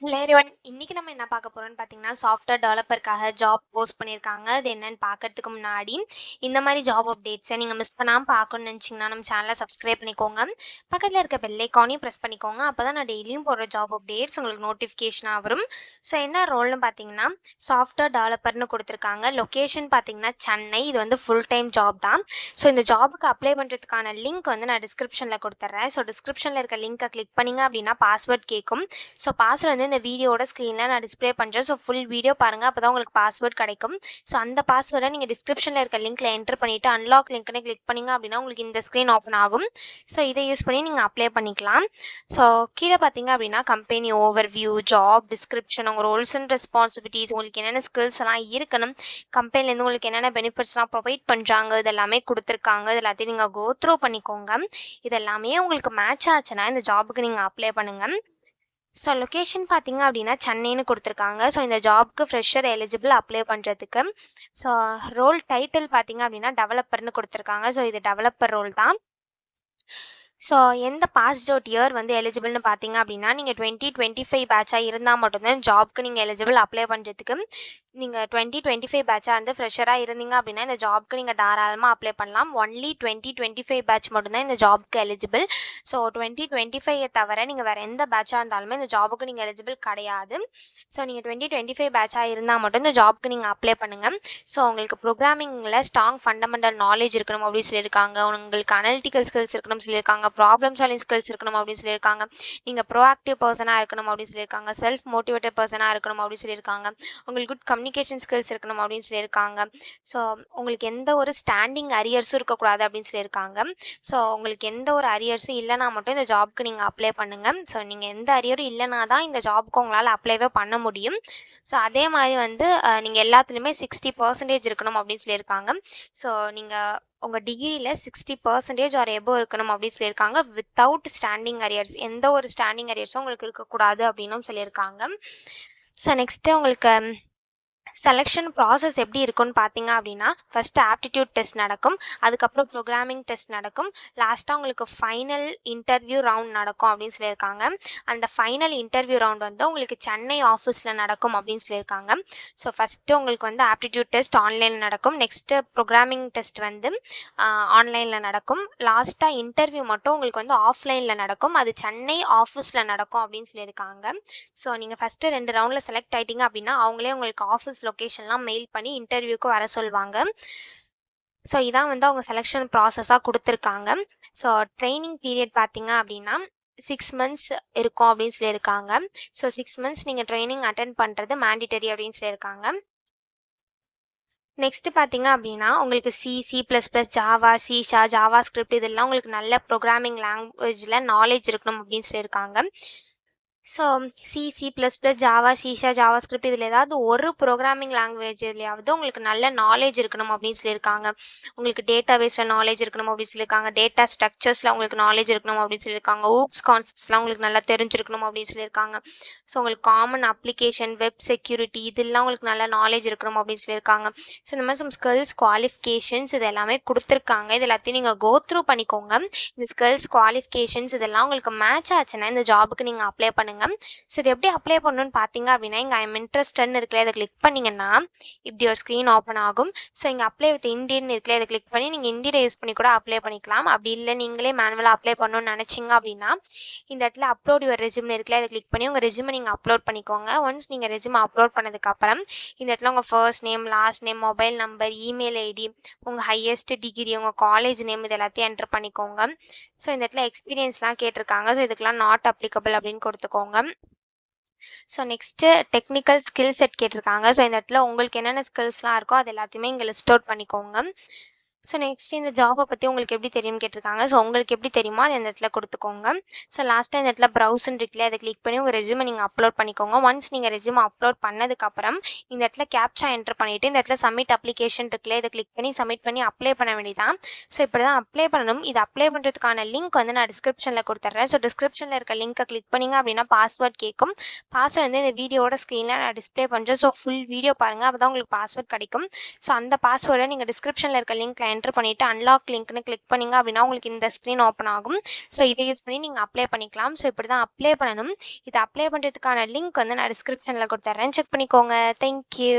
Hello everyone. இன்னைக்கு நம்ம என்ன பார்க்க போறோம்னு பார்த்தீங்கன்னா, சாஃப்ட்வேர் டெவலப்பருக்காக ஜாப் போஸ்ட் பண்ணியிருக்காங்க. அது என்னன்னு பார்க்கறதுக்கு முன்னாடி, இந்த மாதிரி ஜாப் அப்டேட்ஸை நீங்கள் மிஸ் பண்ணாமல் பார்க்கணும்னு நினச்சிங்கன்னா, நம்ம சேனலை சப்ஸ்கிரைப் பண்ணிக்கோங்க. பக்கத்தில் இருக்க பெல் ஐக்கானையும் ப்ரெஸ் பண்ணிக்கோங்க. அப்போ தான் நான் டெய்லியும் போடுற ஜாப் அப்டேட்ஸ் உங்களுக்கு நோட்டிஃபிகேஷனாக வரும். ஸோ என்ன ரோல்னு பார்த்தீங்கன்னா, சாஃப்ட்வேர் டெவலப்பர்னு கொடுத்துருக்காங்க. லொக்கேஷன் பார்த்தீங்கன்னா சென்னை. இது வந்து ஃபுல் டைம் ஜாப் தான். ஸோ இந்த ஜாபுக்கு அப்ளை பண்ணுறதுக்கான லிங்க் வந்து நான் டிஸ்கிரிப்ஷனில் கொடுத்துட்றேன். ஸோ டிஸ்கிரிப்ஷனில் இருக்க லிங்க்கை கிளிக் பண்ணிங்க அப்படின்னா பாஸ்வேர்ட் கேட்கும். ஸோ பாஸ்வேர்ட் வந்து இந்த வீடியோட ஸ்க்ரீனில் நான் டிஸ்பிளே பண்ணுறேன். ஸோ ஃபுல் வீடியோ பாருங்கள், அப்போ தான் உங்களுக்கு பாஸ்வேர்ட் கிடைக்கும். ஸோ அந்த பாஸ்வேர்டை நீங்கள் டிஸ்கிரிப்ஷனில் இருக்க லிங்க்கில் என்டர் பண்ணிவிட்டு அன்லாக் லிங்க்னு கிளிக் பண்ணிங்க அப்படின்னா உங்களுக்கு இந்த ஸ்க்ரீன் ஓப்பன் ஆகும். ஸோ இதை யூஸ் பண்ணி நீங்கள் அப்ளை பண்ணிக்கலாம். ஸோ கீழே பார்த்தீங்க அப்படின்னா கம்பெனி ஓவர்வியூ, ஜாப் டிஸ்கிரிப்ஷன், உங்கள் ரோல்ஸ் அண்ட் ரெஸ்பான்சிபிலிட்டிஸ், உங்களுக்கு என்னென்ன ஸ்கில்ஸ் எல்லாம் இருக்கணும், கம்பெனிலேருந்து உங்களுக்கு என்னென்ன பெனிஃபிட்ஸ்லாம் ப்ரொவைட் பண்ணுறாங்க, இதெல்லாமே கொடுத்துருக்காங்க. இது எல்லாத்தையும் நீங்கள் கோ த்ரூ பண்ணிக்கோங்க. இதெல்லாமே உங்களுக்கு மேட்ச் ஆச்சுன்னா இந்த ஜாபுக்கு நீங்கள் அப்ளை பண்ணுங்கள். ஸோ லொக்கேஷன் பார்த்தீங்க அப்படின்னா சென்னைன்னு கொடுத்துருக்காங்க. ஸோ இந்த ஜாப்க்கு ஃப்ரெஷர் எலிஜிபிள் அப்ளை பண்ணுறதுக்கு. ஸோ ரோல் டைட்டில் பார்த்தீங்க அப்படின்னா டெவலப்பர்னு கொடுத்துருக்காங்க. ஸோ இது டெவலப்பர் ரோல் தான். ஸோ எந்த பாஸ்ட் அவுட் இயர் வந்து எலிஜிபிள்னு பார்த்தீங்க அப்படின்னா, நீங்கள் 2025 பேட்சாக இருந்தால் மட்டும்தான் ஜாப்க்கு நீங்கள் எலிஜிபிள் அப்ளை பண்ணுறதுக்கு. நீங்கள் 2025 பேட்சாக இருந்து ஃப்ரெஷராக இருந்தீங்க அப்படின்னா இந்த ஜாப்க்கு நீங்கள் தாராளமாக அப்ளை பண்ணலாம். ஒன்லி 2025 பேட்ச் மட்டும்தான் இந்த ஜாப்க்கு எலிஜிபிள். ஸோ 2025 தவிர நீங்கள் வேறு எந்த பேட்சாக இருந்தாலுமே இந்த ஜாபுக்கு நீங்கள் எலிஜிபிள் கிடையாது. ஸோ நீங்கள் 2025 பேட்சாக இருந்தால் மட்டும் இந்த ஜாப்க்கு நீங்கள் அப்ளை பண்ணுங்கள். ஸோ உங்களுக்கு ப்ரோக்ராமிங்கில் ஸ்ட்ராங் ஃபண்டமெண்டல் நாலேஜ் இருக்கணும் அப்படின்னு சொல்லியிருக்காங்க. உங்களுக்கு அனலிட்டிக்கல் ஸ்கில்ஸ் இருக்கணும்னு சொல்லியிருக்காங்க. ப்ராப்ளம் சால்விங் ஸ்கில்ஸ் இருக்கணும் அப்படின்னு சொல்லியிருக்காங்க. நீங்கள் ப்ரோஆக்டிவ் பர்சனாக இருக்கணும் அப்படின்னு சொல்லியிருக்காங்க. செல்ஃப் மோட்டிவேட்டட் பர்சனாக இருக்கணும் அப்படின்னு சொல்லியிருக்காங்க. உங்களுக்கு குட் கம்யூனிகேஷன் ஸ்கில்ஸ் இருக்கணும் அப்படின்னு சொல்லியிருக்காங்க. ஸோ உங்களுக்கு எந்த ஒரு ஸ்டாண்டிங் அரியர்ஸும் இருக்கக்கூடாது அப்படின்னு சொல்லியிருக்காங்க. ஸோ உங்களுக்கு எந்த ஒரு அரியர்ஸும் இல்லைனா மட்டும் இந்த ஜாப்க்கு நீங்கள் அப்ளை பண்ணுங்கள். ஸோ நீங்கள் எந்த அரியரும் இல்லைனா தான் இந்த ஜாப்க்கு உங்களால் அப்ளைவே பண்ண முடியும். ஸோ அதே மாதிரி வந்து நீங்கள் எல்லாத்துலேயுமே 60% இருக்கணும் அப்படின்னு சொல்லியிருக்காங்க. ஸோ நீங்கள் உங்கள் டிகிரியில் 60% ஆர் எபோவ் இருக்கணும் அப்படின்னு சொல்லியிருக்காங்க. வித்தவுட் ஸ்டாண்டிங் அரியர்ஸ், எந்த ஒரு ஸ்டாண்டிங் அரியர்ஸும் உங்களுக்கு இருக்கக்கூடாது அப்படின்னும் சொல்லியிருக்காங்க. ஸோ நெக்ஸ்ட்டு உங்களுக்கு செலெக்ஷன் ப்ராசஸ் எப்படி இருக்குன்னு பார்த்தீங்க அப்படின்னா, ஃபஸ்ட்டு ஆப்டிடியூட் டெஸ்ட் நடக்கும். அதுக்கப்புறம் ப்ரோக்ராமிங் டெஸ்ட் நடக்கும். லாஸ்ட்டாக உங்களுக்கு ஃபைனல் இன்டர்வியூ ரவுண்ட் நடக்கும் அப்படின்னு சொல்லியிருக்காங்க. அந்த ஃபைனல் இன்டர்வியூ ரவுண்ட் வந்து உங்களுக்கு சென்னை ஆஃபீஸில் நடக்கும் அப்படின்னு சொல்லியிருக்காங்க. ஸோ ஃபஸ்ட்டு உங்களுக்கு வந்து ஆப்டிடியூட் டெஸ்ட் ஆன்லைனில் நடக்கும். நெக்ஸ்ட்டு ப்ரோக்ராமிங் டெஸ்ட் வந்து ஆன்லைனில் நடக்கும். லாஸ்ட்டாக இன்டர்வியூ மட்டும் உங்களுக்கு வந்து ஆஃப்லைனில் நடக்கும். அது சென்னை ஆஃபீஸில் நடக்கும் அப்படின்னு சொல்லியிருக்காங்க. ஸோ நீங்கள் ஃபஸ்ட்டு 2 ரவுண்டில் செலக்ட் ஆகிட்டீங்க அப்படின்னா அவங்களே உங்களுக்கு ஆஃபீஸ் லொக்கேஷன்லாம் மெயில் பண்ணி இன்டர்வியூக்கு வர சொல்லுவாங்க. ஸோ இதான் வந்து அவங்க செலெக்ஷன் ப்ராசஸாக கொடுத்துருக்காங்க. ஸோ ட்ரைனிங் பீரியட் பார்த்தீங்க அப்படின்னா 6 மந்த்ஸ் இருக்கும் அப்படின்னு சொல்லியிருக்காங்க. ஸோ 6 மந்த்ஸ் நீங்கள் ட்ரைனிங் அட்டென்ட் பண்ணுறது மேண்டிட்டரி அப்படின்னு சொல்லியிருக்காங்க. நெக்ஸ்ட் பார்த்தீங்க அப்படின்னா உங்களுக்கு C++, ஜாவா, ஜாவா ஸ்கிரிப்ட் இதெல்லாம் உங்களுக்கு நல்ல ப்ரோக்ராமிங் லாங்குவேஜில் நாலேஜ் இருக்கணும் அப்படின்னு சொல்லியிருக்காங்க. So C++, Java, Java script இதில் ஏதாவது ஒரு ப்ரோக்ராமிங் லாங்குவேஜ்லையாவது உங்களுக்கு நல்ல நாலேஜ் இருக்கணும் அப்படின்னு சொல்லியிருக்காங்க. உங்களுக்கு டேட்டா பேஸில் நாலேஜ் இருக்கணும் அப்படின்னு சொல்லியிருக்காங்க. டேட்டா ஸ்ட்ரக்சர்ஸில் உங்களுக்கு நாலேஜ் இருக்கணும் அப்படின்னு சொல்லியிருக்காங்க. ஊப்ஸ் கான்செப்ட்ஸ்லாம் உங்களுக்கு நல்லா தெரிஞ்சிருக்கணும் அப்படின்னு சொல்லியிருக்காங்க. ஸோ உங்களுக்கு காமன் அப்ளிகேஷன், வெப் செக்யூரிட்டி இதெல்லாம் உங்களுக்கு நல்ல நாலேஜ் இருக்கணும் அப்படின்னு சொல்லியிருக்காங்க. ஸோ இந்த மாதிரி சம் ஸ்கில்ஸ், குவாலிஃபிகேஷன்ஸ் இது எல்லாமே கொடுத்துருக்காங்க. இது எல்லாத்தையும் நீங்கள் கோ த்ரூ பண்ணிக்கோங்க. இந்த ஸ்கில்ஸ், குவாலிஃபிகேஷன்ஸ் இதெல்லாம் உங்களுக்கு மேட்ச் ஆச்சுன்னா இந்த ஜாபுக்கு நீங்கள் அப்ளை பண்ணுங்கள். ஸோ இது எப்படி அப்ளை பண்ணணும்னு பார்த்தீங்க அப்படின்னா, இங்கே ஐம் இன்ட்ரெஸ்டட்னு இருக்குல்ல, இதை கிளிக் பண்ணிங்கன்னா இப்படி ஒரு ஸ்க்ரீன் ஓப்பன் ஆகும். ஸோ இங்கே அப்ளை வித் இண்டியன் இருக்குல்ல, இதை கிளிக் பண்ணி நீங்கள் இண்டியனை யூஸ் பண்ணி கூட அப்ளை பண்ணிக்கலாம். அப்படி இல்லை நீங்களே மேனுவலாக அப்ளை பண்ணணும்னு நினச்சிங்க அப்படின்னா இந்த இடத்துல அப்லோட் யுவர் ரெஸ்யூமே இருக்குல்ல, இதை கிளிக் பண்ணி உங்கள் ரெஸ்யூமை நீங்கள் அப்லோட் பண்ணிக்கோங்க. ஒன்ஸ் நீங்கள் ரெஸ்யூமை அப்லோட் பண்ணதுக்கப்புறம் இந்த இடத்துல உங்கள் first name, last name, mobile number, email ID, உங்கள் ஹையஸ்ட் டிகிரி, உங்கள் காலேஜ் நேம் இது எல்லாத்தையும் என்டர் பண்ணிக்கோங்க. ஸோ இந்த இடத்துல எக்ஸ்பீரியன்ஸ்லாம் கேட்டிருக்காங்க. ஸோ இதுக்கெல்லாம் நாட் அப்ளிகபிள் அப்படின்னு கொடுத்துக்கோங்க. So next technical skill set கேட்டிருக்காங்க. ஸோ இந்த இடத்துல உங்களுக்கு என்னென்ன ஸ்கில்ஸ்லாம் இருக்கோ அது எல்லாத்தையுமே இங்கே லிஸ்ட் அவுட் பண்ணிக்கோங்க. ஸோ நெக்ஸ்ட் இந்த ஜாபை பற்றி உங்களுக்கு எப்படி தெரியும்னு கேட்டிருக்காங்க. ஸோ உங்களுக்கு எப்படி தெரியுமோ அது இந்த இடத்துல கொடுத்துக்கோங்க. ஸோ லாஸ்ட்டாக இந்த இடத்துல ப்ரௌசன் இருக்குல்ல, அதை கிளிக் பண்ணி உங்கள் ரெஸ்யூமை நீங்கள் அப்லோட் பண்ணிக்கோங்க. ஒன்ஸ் நீங்கள் ரெஸ்யூமை அப்லோட் பண்ணதுக்கப்புறம் இந்த இடத்துல கேப்சா என்டர் பண்ணிவிட்டு இந்த இடத்துல சப்மிட் அப்ளிகேஷன் இருக்குல்ல, இதை கிளிக் பண்ணி சப்மிட் பண்ணி அப்ளை பண்ண வேண்டியதான். ஸோ இப்படி தான் அப்ளை பண்ணணும். இது அப்ளை பண்ணுறதுக்கான லிங்க் வந்து நான் டிஸ்கிரிப்ஷனில் கொடுத்துட்றேன். ஸோ டிஸ்கிரிப்ஷனில் இருக்க லிங்க்கை கிளிக் பண்ணிங்க அப்படின்னா பாஸ்வேர்ட் கேட்கும். பாஸ்வேர்ட் வந்து இந்த வீடியோட ஸ்க்ரீனில் நான் டிஸ்பிளே பண்ணுறேன். ஸோ ஃபுல் வீடியோ பாருங்கள், அப்போ தான் உங்களுக்கு பாஸ்வேர்ட் கிடைக்கும். ஸோ அந்த பாஸ்வேர்டை நீங்கள் டிஸ்கிரிப்ஷனில் இருக்க லிங்க்ல என்டர் பண்ணிவிட்டு அன்லாக் லிங்க்னு கிளிக் பண்ணிங்க அப்படின்னா உங்களுக்கு இந்த ஸ்க்ரீன் ஓப்பன் ஆகும். ஸோ இதை யூஸ் பண்ணி நீங்கள் அப்ளை பண்ணிக்கலாம். ஸோ இப்படி தான் அப்ளை பண்ணணும். இதை அப்ளை பண்ணுறதுக்கான லிங்க் வந்து நான் டிஸ்கிரிப்ஷனில் கொடுத்துட்றேன். செக் பண்ணிக்கோங்க. தேங்க்யூ.